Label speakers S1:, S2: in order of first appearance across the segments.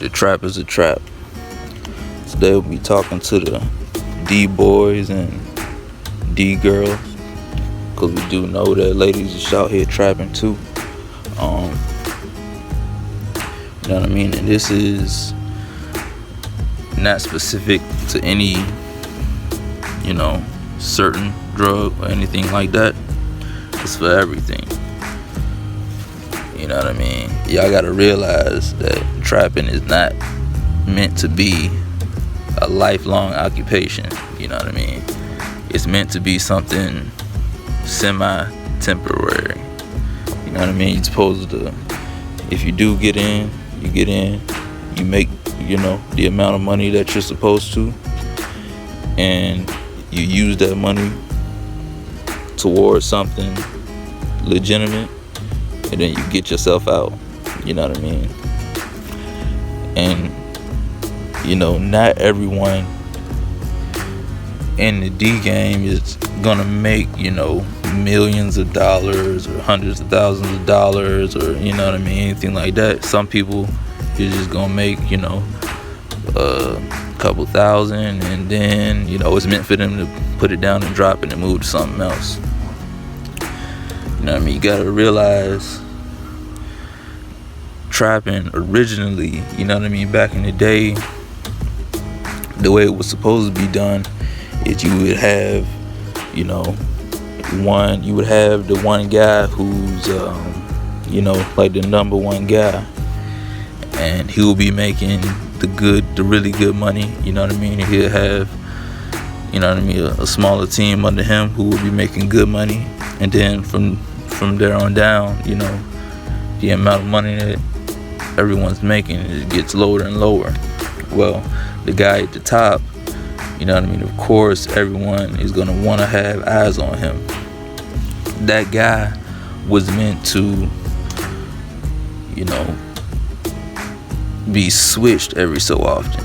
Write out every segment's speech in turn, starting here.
S1: The Trap is a Trap. Today we'll be talking to the D boys and D girls, because we do know that ladies is out here trapping too. You know what I mean? And this is not specific to any, certain drug or anything like that. It's for everything. You know what I mean? Y'all gotta realize that trapping is not meant to be a lifelong occupation. You know what I mean? It's meant to be something semi-temporary. You know what I mean? You're supposed to, if you do get in, you make, the amount of money that you're supposed to, and you use that money towards something legitimate, and then you get yourself out. You know what I mean? And not everyone in the D game is gonna make millions of dollars or hundreds of thousands of dollars, or anything like that. Some people is just gonna make a couple thousand, and then it's meant for them to put it down and drop it and move to something else. You know what I mean? You gotta realize trapping originally, back in the day, the way it was supposed to be done is you would have, the one guy who's, like the number one guy, and he will be making the really good money. You know what I mean? And he'll have, a smaller team under him who will be making good money, and then from there on down, the amount of money that everyone's making, it gets lower and lower. Well, the guy at the top, of course everyone is going to want to have eyes on him. That guy was meant to be switched every so often.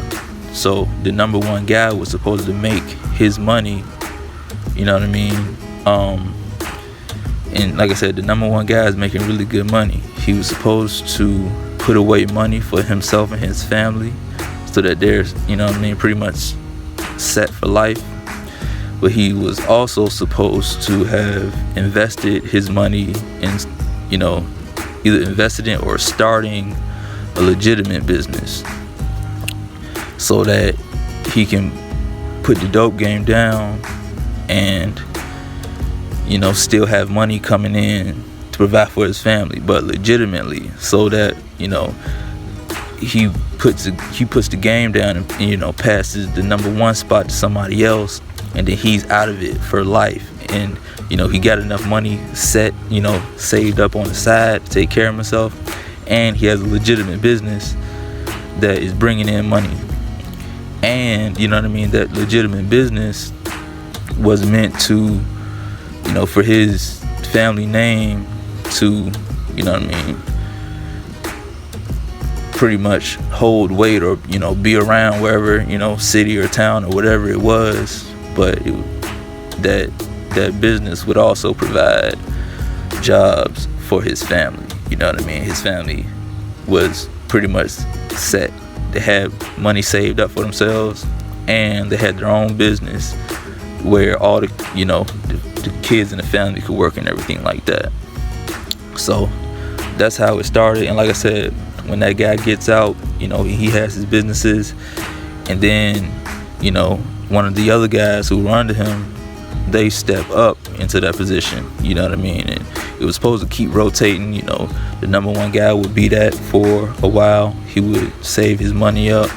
S1: So the number one guy was supposed to make his money, and like I said, the number one guy is making really good money. He was supposed to put away money for himself and his family, so that they're, pretty much set for life. But he was also supposed to have invested his money in, either invested in or starting a legitimate business, so that he can put the dope game down and, still have money coming in to provide for his family, but legitimately, so that, he puts the game down and passes the number one spot to somebody else, and then he's out of it for life. And he got enough money set, saved up on the side to take care of himself, and he has a legitimate business that is bringing in money. And that legitimate business was meant to, for his family name to, pretty much hold weight, or be around wherever, city or town or whatever it was. But that business would also provide jobs for his family. His family was pretty much set. They had money saved up for themselves, and they had their own business where all the the kids in the family could work and everything like that. So that's how it started. And like I said, when that guy gets out, he has his businesses, and then one of the other guys who were under him, they step up into that position. You know what I mean? And it was supposed to keep rotating. The number one guy would be that for a while. He would save his money up,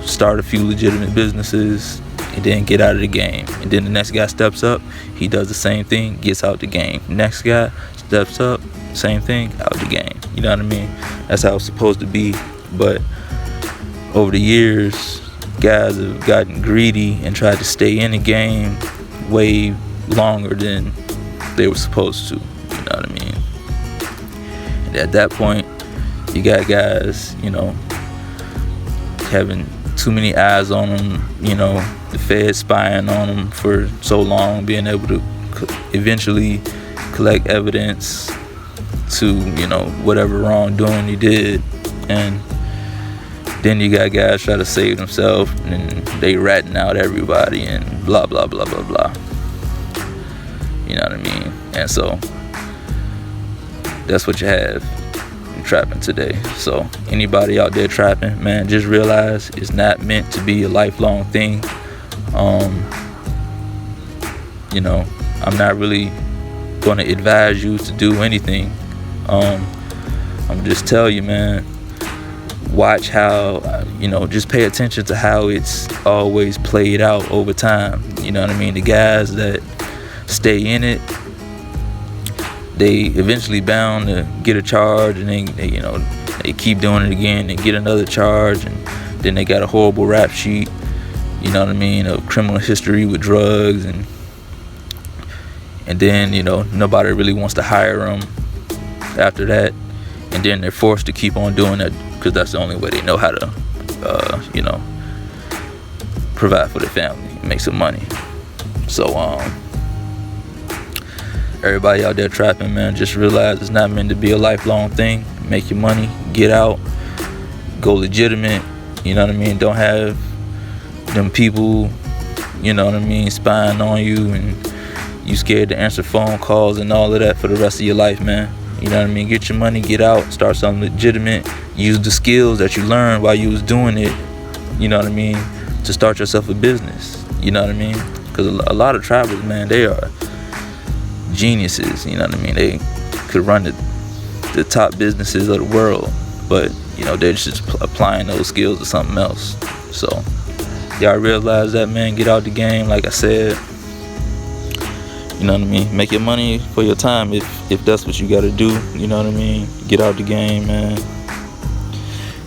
S1: start a few legitimate businesses, and then get out of the game. And then the next guy steps up, he does the same thing, gets out the game. Next guy steps up, same thing, out the game. You know what I mean? That's how it's supposed to be. But over the years, guys have gotten greedy and tried to stay in the game way longer than they were supposed to. You know what I mean? And at that point, you got guys, having too many eyes on them, the Fed spying on them for so long, being able to eventually collect evidence to, whatever wrongdoing he did. And Then you got guys try to save themselves and they ratting out everybody and blah blah blah blah blah. You know what I mean? And so that's what you have in trapping today. So anybody out there trapping, man, just realize it's not meant to be a lifelong thing. You know, I'm not really going to advise you to do anything. I'm just tell you, man, watch how, just pay attention to how it's always played out over time. You know what I mean? The guys that stay in it, they eventually bound to get a charge, and they keep doing it again. They get another charge, and then they got a horrible rap sheet, you know what I mean, of criminal history with drugs, and then, nobody really wants to hire them after that, and then they're forced to keep on doing that because that's the only way they know how to, provide for their family, make some money. So, everybody out there trapping, man, just realize it's not meant to be a lifelong thing. Make your money, get out, go legitimate, you know what I mean? Don't have them people, you know what I mean, spying on you and you scared to answer phone calls and all of that for the rest of your life, man. You know what I mean? Get your money, get out, start something legitimate. Use the skills that you learned while you was doing it, you know what I mean, to start yourself a business, you know what I mean? Because a lot of trappers, man, they are geniuses, you know what I mean? They could run the top businesses of the world, but, they're just applying those skills to something else. So, y'all realize that, man. Get out the game, like I said. You know what I mean? Make your money for your time if that's what you got to do. You know what I mean? Get out the game, man.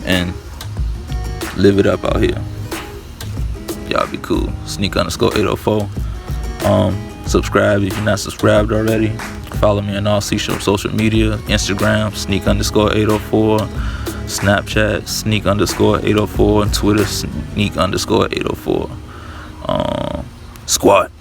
S1: And live it up out here. Y'all be cool. Sneak_804. Subscribe if you're not subscribed already. Follow me on all social media. Instagram, Sneak_804. Snapchat, Sneak_804. And Twitter, Sneak_804. Squad.